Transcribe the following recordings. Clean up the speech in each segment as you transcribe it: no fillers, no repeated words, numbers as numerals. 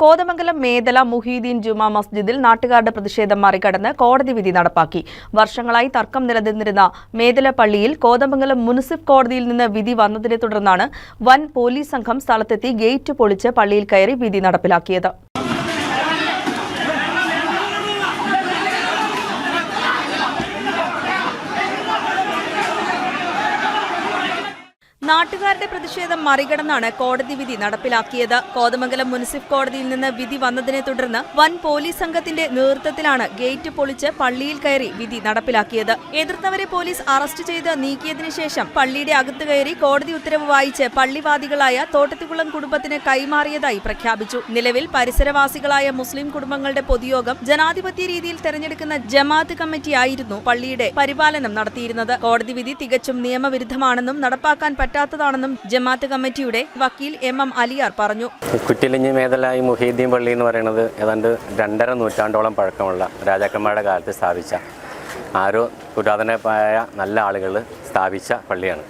കോതമംഗലം മേദല മുഹീദ്ദീൻ ജുമാ മസ്ജിദിൽ നാട്ടുകാരുടെ പ്രതിഷേധം മറികടന്ന് കോടതി വിധി നടപ്പാക്കി. വർഷങ്ങളായി തർക്കം നിലനിന്നിരുന്ന മേദല പള്ളിയിൽ കോതമംഗലം മുനിസിഫ് കോടതിയിൽ നിന്ന് വിധി വന്നതിനെ തുടർന്നാണ് വൻ പോലീസ് സംഘം സ്ഥലത്തെത്തി ഗേറ്റ് പൊളിച്ച് പള്ളിയിൽ കയറി വിധി നടപ്പിലാക്കിയത്. നാട്ടുകാരുടെ പ്രതിഷേധം മറികടന്നാണ് കോടതി വിധി നടപ്പിലാക്കിയത്. കോതമംഗലം മുനിസിഫ് കോടതിയിൽ നിന്ന് വിധി വന്നതിനെ തുടർന്ന് വൻ പോലീസ് സംഘത്തിന്റെ നേതൃത്വത്തിലാണ് ഗേറ്റ് പൊളിച്ച് പള്ളിയിൽ കയറി വിധി നടപ്പിലാക്കിയത്. എതിർത്തവരെ പോലീസ് അറസ്റ്റ് ചെയ്ത് നീക്കിയതിനു ശേഷം പള്ളിയുടെ അകത്ത് കയറി കോടതി ഉത്തരവ് വായിച്ച് പള്ളിവാദികളായ തോട്ടത്തിക്കുളം കുടുംബത്തിന് കൈമാറിയതായി പ്രഖ്യാപിച്ചു. നിലവിൽ പരിസരവാസികളായ മുസ്ലിം കുടുംബങ്ങളുടെ പൊതുയോഗം ജനാധിപത്യ രീതിയിൽ തെരഞ്ഞെടുക്കുന്ന ജമാഅത്ത് കമ്മിറ്റിയായിരുന്നു പള്ളിയുടെ പരിപാലനം നടത്തിയിരുന്നത്. കോടതി വിധി തികച്ചും നിയമവിരുദ്ധമാണെന്നും നടപ്പാക്കാൻ പറ്റാത്തതാണെന്നും ജമാഅത്ത് കമ്മിറ്റിയുടെ വക്കീൽ എം അലിയാർ പറഞ്ഞു. കുറ്റിലിഞ്ഞി മേദല മുഹീദ്ദീൻ പള്ളി എന്ന് പറയുന്നത് ഏതാണ്ട് 2.5 നൂറ്റാണ്ടോളം പഴക്കമുള്ള രാജാക്കന്മാരുടെ കാലത്ത് സ്ഥാപിച്ച ആരോ പുരാതനമായ നല്ല ആളുകൾ സ്ഥാപിച്ച പള്ളിയാണ്.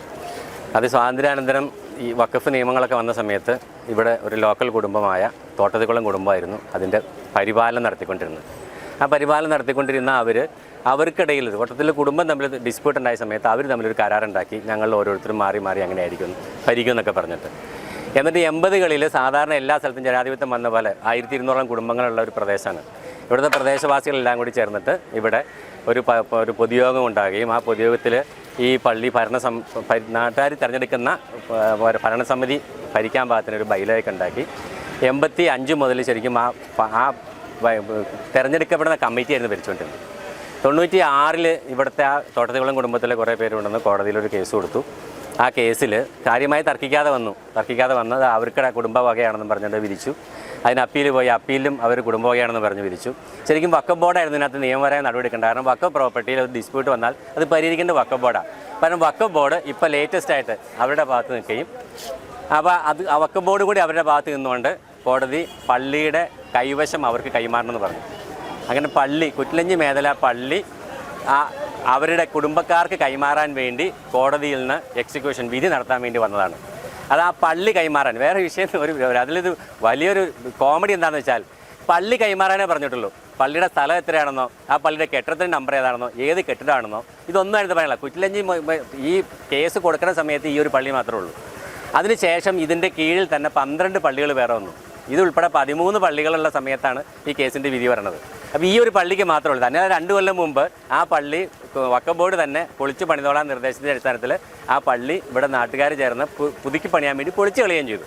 അത് സ്വാതന്ത്ര്യാനന്തരം ഈ വഖഫ് നിയമങ്ങളൊക്കെ വന്ന സമയത്ത് ഇവിടെ ഒരു ലോക്കൽ കുടുംബമായ തോട്ടത്തിക്കുളം കുടുംബമായിരുന്നു അതിൻ്റെ പരിപാലനം നടത്തിക്കൊണ്ടിരുന്നത്. ആ പരിപാലനം നടത്തിക്കൊണ്ടിരുന്ന അവർക്കിടയിൽ തോട്ടത്തിലെ കുടുംബം തമ്മിൽ ഡിസ്പ്യൂട്ട് ഉണ്ടായ സമയത്ത് അവർ തമ്മിലൊരു കരാറുണ്ടാക്കി ഞങ്ങൾ ഓരോരുത്തരും മാറി മാറി അങ്ങനെ ഭരിക്കും എന്നൊക്കെ പറഞ്ഞിട്ട്. എന്നിട്ട് 80കളിൽ സാധാരണ എല്ലാ സ്ഥലത്തും ജനാധിപത്യം വന്ന പോലെ 1200 കുടുംബങ്ങളുള്ള ഒരു പ്രദേശമാണ്. ഇവിടുത്തെ പ്രദേശവാസികളെല്ലാം കൂടി ചേർന്നിട്ട് ഇവിടെ ഒരു പൊതുയോഗം ഉണ്ടാകുകയും ആ പൊതുയോഗത്തിൽ ഈ പള്ളി നാട്ടുകാർ തിരഞ്ഞെടുക്കുന്ന ഭരണസമിതി ഭരിക്കാൻ പാകത്തിനൊരു ബൈലോയൊക്കെ ഉണ്ടാക്കി 85 മുതൽ ശരിക്കും ആ തിരഞ്ഞെടുക്കപ്പെടുന്ന കമ്മിറ്റിയായിരുന്നു ഭരിച്ചുകൊണ്ടിരുന്നത്. 96 ഇവിടുത്തെ ആ തോട്ടത്തിക്കുളം കുടുംബത്തിലെ കുറേ പേരുണ്ടെന്ന് കോടതിയിലൊരു കേസ് കൊടുത്തു. ആ കേസിൽ കാര്യമായി തർക്കിക്കാതെ വന്നത് അവർക്ക് കുടുംബവകയാണെന്ന് പറഞ്ഞുകൊണ്ട് വിധിച്ചു. അതിന് അപ്പീൽ പോയി, അപ്പീലും അവർ കുടുംബവകയാണെന്ന് പറഞ്ഞ് വിധിച്ചു. ശരിക്കും വഖഫ് ബോർഡായിരുന്നു ഇതിനകത്ത് നിയമപരമായ നടപടിയെടുക്കേണ്ടത്. കാരണം വഖഫ് പ്രോപ്പർട്ടിയിൽ ഒരു ഡിസ്പ്യൂട്ട് വന്നാൽ അത് പരിഹരിക്കേണ്ട വഖഫ് ബോർഡാണ്. കാരണം വഖഫ് ബോർഡ് ഇപ്പോൾ ലേറ്റസ്റ്റായിട്ട് അവരുടെ ഭാഗത്ത് നിൽക്കുകയും അപ്പോൾ ആ വഖഫ് ബോർഡ് കൂടി അവരുടെ ഭാഗത്ത് നിന്നുകൊണ്ട് കോടതി പള്ളിയുടെ കൈവശം അവർക്ക് കൈമാറണമെന്ന് പറഞ്ഞു. അങ്ങനെ കുറ്റിലിഞ്ഞി മേദല പള്ളി അവരുടെ കുടുംബക്കാർക്ക് കൈമാറാൻ വേണ്ടി കോടതിയിൽ നിന്ന് എക്സിക്യൂഷൻ വിധി നടത്താൻ വേണ്ടി വന്നതാണ്. അത് ആ പള്ളി കൈമാറാൻ വേറെ വിഷയം അതിലൊരു വലിയൊരു കോമഡി എന്താണെന്ന് വെച്ചാൽ പള്ളി കൈമാറാനേ പറഞ്ഞിട്ടുള്ളൂ. പള്ളിയുടെ സ്ഥലം എത്രയാണെന്നോ ആ പള്ളിയുടെ കെട്ടിടത്തിൻ്റെ നമ്പർ ഏതാണെന്നോ ഏത് കെട്ടിടമാണെന്നോ ഇതൊന്നും ആയിരുന്നു പറയാനില്ല. കുറ്റിലിഞ്ഞി ഈ കേസ് കൊടുക്കുന്ന സമയത്ത് ഈ ഒരു പള്ളി മാത്രമേ ഉള്ളൂ. അതിനുശേഷം ഇതിൻ്റെ കീഴിൽ തന്നെ 12 പള്ളികൾ വേറെ വന്നു. ഇതുൾപ്പെടെ 13 പള്ളികളുള്ള സമയത്താണ് ഈ കേസിൻ്റെ വിധി പറയുന്നത്. അപ്പോൾ ഈ ഒരു പള്ളിക്ക് മാത്രമേ ഉള്ളൂ. തന്നെ 2 കൊല്ലം മുമ്പ് ആ പള്ളി വഖഫ് ബോർഡ് തന്നെ പൊളിച്ചു പണിതോളാൻ നിർദ്ദേശത്തിൻ്റെ അടിസ്ഥാനത്തിൽ ആ പള്ളി ഇവിടെ നാട്ടുകാർ ചേർന്ന് പുതുക്കി പണിയാൻ വേണ്ടി പൊളിച്ചു കളയുകയും ചെയ്തു.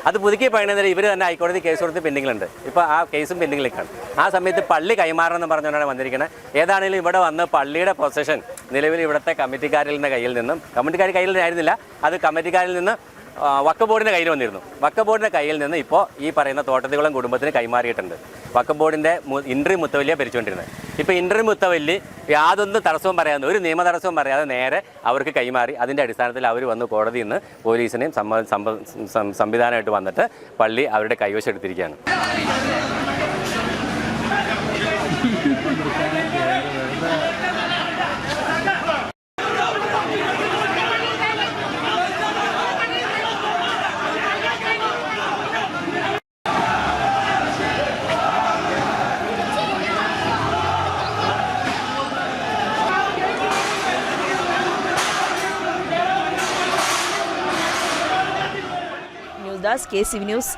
അത് പുതുക്കി പണിയുന്നതിന് ഇവർ തന്നെ ഹൈക്കോടതി കേസ് കൊടുത്ത് പെൻഡിങ്ങിലുണ്ട്. ഇപ്പോൾ ആ കേസും പെൻഡിങ്ങിലേക്കാണ്. ആ സമയത്ത് പള്ളി കൈമാറണമെന്ന് പറഞ്ഞുകൊണ്ടാണ് വന്നിരിക്കുന്നത്. ഏതാണെങ്കിലും ഇവിടെ വന്ന് പള്ളിയുടെ പൊസഷൻ നിലവിൽ ഇവിടുത്തെ കമ്മിറ്റിക്കാരുടെ കയ്യിൽ നിന്നും കയ്യിൽ നിന്നായിരുന്നില്ല, അത് കമ്മിറ്റിക്കാരിൽ നിന്ന് വഖഫ് ബോർഡിൻ്റെ കയ്യിൽ വന്നിരുന്നു. വഖഫ് ബോർഡിൻ്റെ കയ്യിൽ നിന്ന് ഇപ്പോൾ ഈ പറയുന്ന തോട്ടത്തിക്കുളം കുടുംബത്തിന് കൈമാറിയിട്ടുണ്ട്. വഖഫ് ബോർഡിൻ്റെ ഇൻട്രീം മുത്തവല്ലിയാണ് ഭരിച്ചുകൊണ്ടിരുന്നത്. ഇപ്പോൾ ഇൻട്രീം മുത്തവല്ലി യാതൊന്നും തടസ്സവും പറയാതെ, ഒരു നിയമ തടസ്സവും പറയാതെ നേരെ അവർക്ക് കൈമാറി. അതിൻ്റെ അടിസ്ഥാനത്തിൽ അവർ വന്ന് കോടതിയിൽ നിന്ന് പോലീസിനെയും സംവിധാനമായിട്ട് വന്നിട്ട് പള്ളി അവരുടെ കൈവശം എടുത്തിരിക്കുകയാണ്. KCV News.